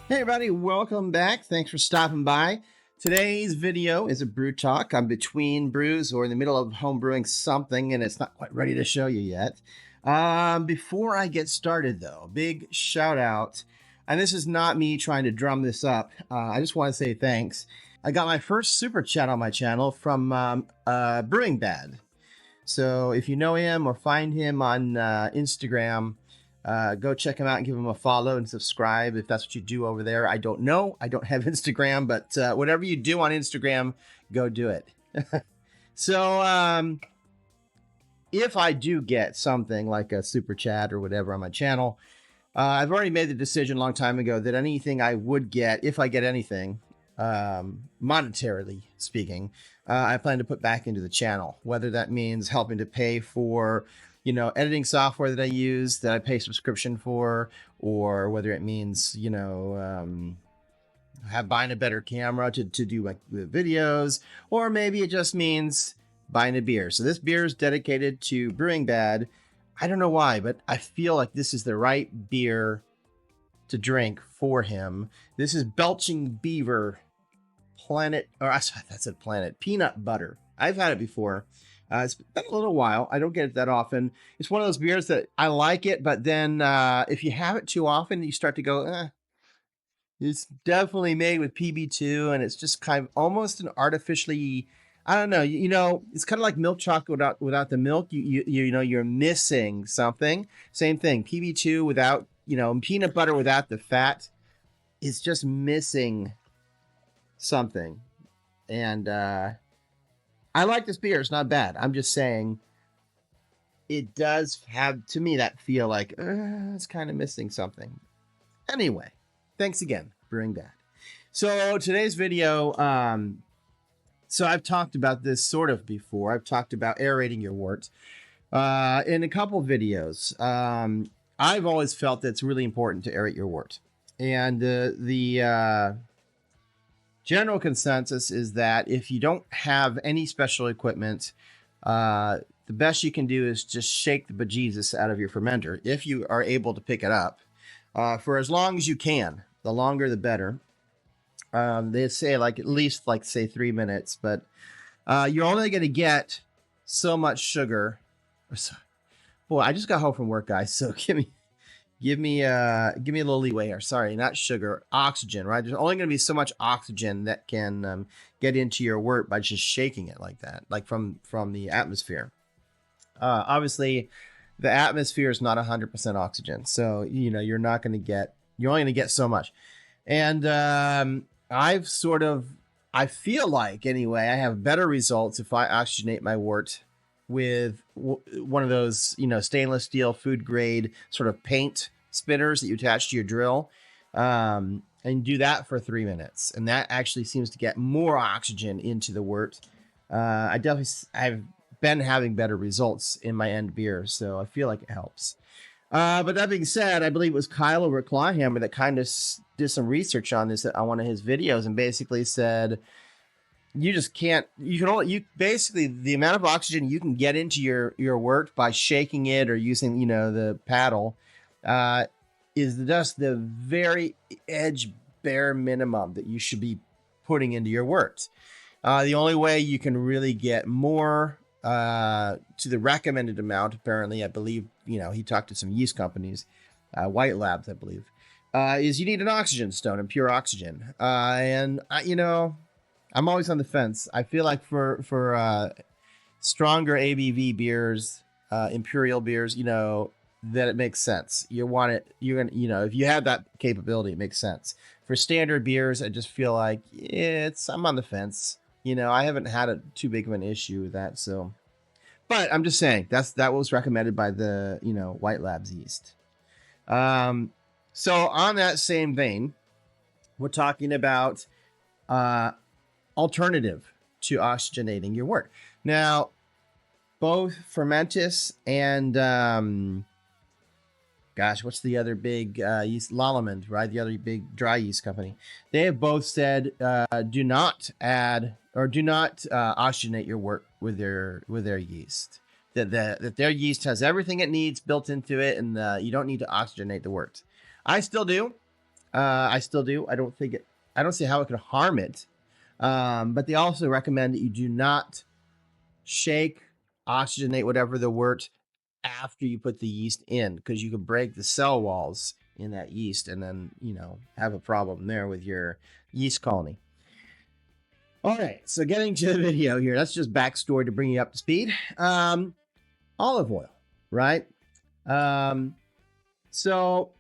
Hey everybody, welcome back. Thanks for stopping by. Today's video is a brew talk. I'm between brews or in the middle of home brewing something and it's not quite ready to show you yet. Before I get started though, big shout out, and this is not me trying to drum this up. I just want to say thanks. I got my first super chat on my channel from Brewing Bad. So if you know him or find him on Instagram, go check him out and give him a follow and subscribe if that's what you do over there. I don't know. I don't have Instagram, but whatever you do on Instagram, go do it. So if I do get something like a super chat or whatever on my channel, I've already made the decision a long time ago that anything I would get, if I get anything, monetarily speaking, I plan to put back into the channel, whether that means helping to pay for editing software that I use that I pay subscription for, or whether it means, buying a better camera to do like the videos, or maybe it just means buying a beer. So this beer is dedicated to Brewing Bad. I don't know why, but I feel like this is the right beer to drink for him. This is Belching Beaver Planet, or I said Planet Peanut Butter. I've had it before. It's been a little while. I don't get it that often. It's one of those beers that I like it, but then if you have it too often, you start to go, It's definitely made with PB2, and it's just kind of almost an artificially, I don't know, it's kind of like milk chocolate without the milk. You're missing something. Same thing, PB2 without, peanut butter without the fat. It's just missing something. And I like this beer. It's not bad. I'm just saying it does have, to me, that feel like it's kind of missing something. Anyway, thanks again, Brewing Bad. So today's video, so I've talked about this sort of before. I've talked about aerating your wort in a couple videos. I've always felt that it's really important to aerate your wort. And the general consensus is that if you don't have any special equipment, the best you can do is just shake the bejesus out of your fermenter if you are able to pick it up for as long as you can. The longer, the better. They say like at least say 3 minutes, but you're only going to get so much sugar. Boy, I just got home from work, guys. So give me a little leeway here. Sorry, not sugar, oxygen, right? There's only going to be so much oxygen that can get into your wort by just shaking it like that, like from the atmosphere. Obviously, the atmosphere is not 100% oxygen, so you're not going to get. You're only going to get so much. And I feel like anyway, I have better results if I oxygenate my wort with one of those, stainless steel food grade sort of paint spinners that you attach to your drill, and do that for 3 minutes. And that actually seems to get more oxygen into the wort. I've been having better results in my end beer, so I feel like it helps. But that being said, I believe it was Kyle over at Clawhammer that kind of did some research on this on one of his videos and basically said, you just can't, basically the amount of oxygen you can get into your wort by shaking it or using, the paddle, is just the very edge bare minimum that you should be putting into your wort. The only way you can really get more to the recommended amount, apparently, I believe, he talked to some yeast companies, White Labs, I believe, is you need an oxygen stone and pure oxygen. And I'm always on the fence. I feel like for stronger ABV beers, imperial beers, that it makes sense. You want it, you're gonna, if you have that capability, it makes sense. For standard beers, I just feel like I'm on the fence. I haven't had too big of an issue with that. So, but I'm just saying that was recommended by the, White Labs yeast. So on that same vein, we're talking about, alternative to oxygenating your wort. Now, both Fermentis and, what's the other big yeast? Lallemand, right? The other big dry yeast company. They have both said, do not add or do not oxygenate your wort with their yeast. That their yeast has everything it needs built into it, and you don't need to oxygenate the wort. I still do. I still do. I don't see how it could harm it. But they also recommend that you do not shake, oxygenate, whatever the wort, after you put the yeast in, because you could break the cell walls in that yeast and then, have a problem there with your yeast colony. All right, so getting to the video here, that's just backstory to bring you up to speed. Olive oil, right? So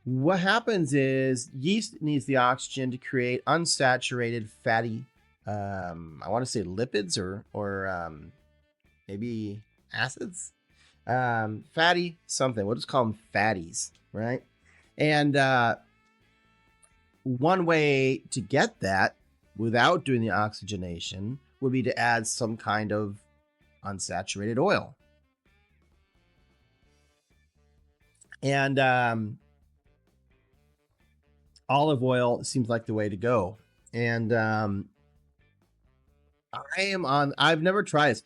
what happens is yeast needs the oxygen to create unsaturated fatty, I want to say lipids or maybe acids, fatty something. We'll just call them fatties, right? And one way to get that without doing the oxygenation would be to add some kind of unsaturated oil. And olive oil seems like the way to go. And I've never tried this.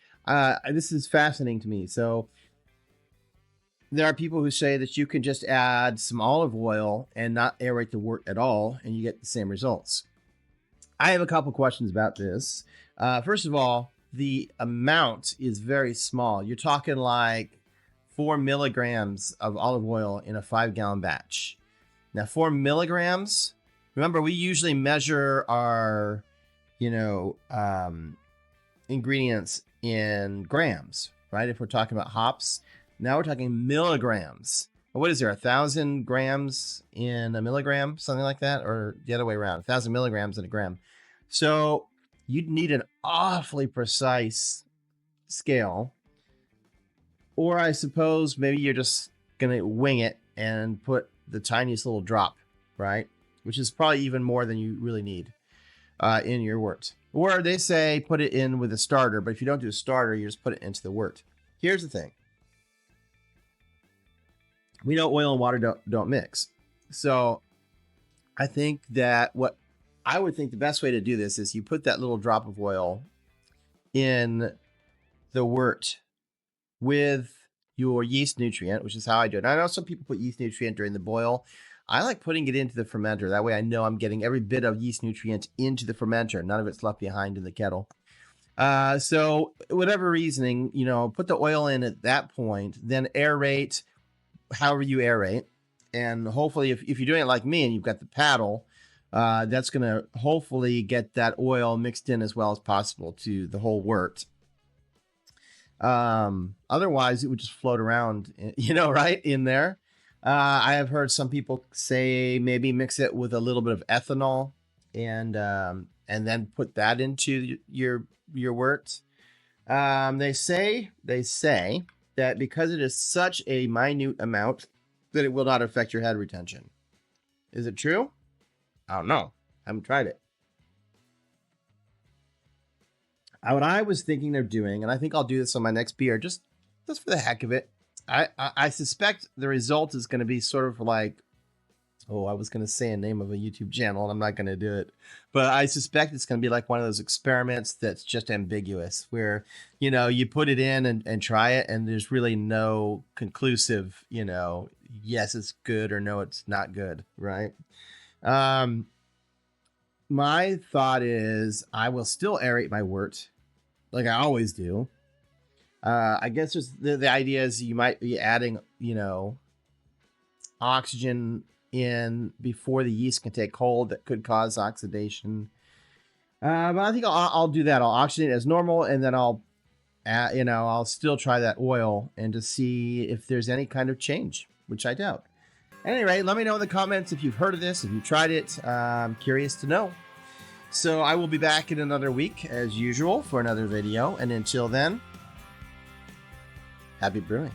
This is fascinating to me. So there are people who say that you can just add some olive oil and not aerate the wort at all, and you get the same results. I have a couple questions about this. First of all, the amount is very small. You're talking like 4 milligrams of olive oil in a 5-gallon batch. Now, 4 milligrams, remember, we usually measure our, ingredients in grams, right? If we're talking about hops, now we're talking milligrams. What is there, 1,000 grams in a milligram, something like that? Or the other way around, 1,000 milligrams in a gram. So you'd need an awfully precise scale. Or I suppose maybe you're just going to wing it and put the tiniest little drop, right? Which is probably even more than you really need in your wort. Or they say put it in with a starter, but if you don't do a starter, you just put it into the wort. Here's the thing. We know oil and water don't mix. So I think that what I would think the best way to do this is you put that little drop of oil in the wort with your yeast nutrient, which is how I do it. I know some people put yeast nutrient during the boil. I like putting it into the fermenter. That way I know I'm getting every bit of yeast nutrient into the fermenter. None of it's left behind in the kettle. So whatever reasoning, put the oil in at that point, then aerate however you aerate. And hopefully if you're doing it like me and you've got the paddle, that's going to hopefully get that oil mixed in as well as possible to the whole wort. Otherwise it would just float around, right in there. I have heard some people say maybe mix it with a little bit of ethanol and then put that into your wort. They say that because it is such a minute amount that it will not affect your head retention. Is it true? I don't know. I haven't tried it. What I was thinking of doing, and I think I'll do this on my next beer, just for the heck of it. I suspect the result is going to be sort of like, I was going to say a name of a YouTube channel, and I'm not going to do it. But I suspect it's going to be like one of those experiments that's just ambiguous, where, you put it in and try it, and there's really no conclusive, yes, it's good, or no, it's not good, right? My thought is I will still aerate my wort like I always do. I guess the idea is you might be adding, oxygen in before the yeast can take hold that could cause oxidation. But I think I'll do that. I'll oxygenate as normal, and then I'll still try that oil and to see if there's any kind of change, which I doubt. At any rate, let me know in the comments if you've heard of this, if you've tried it. I'm curious to know. So I will be back in another week as usual for another video. And until then, happy brewing.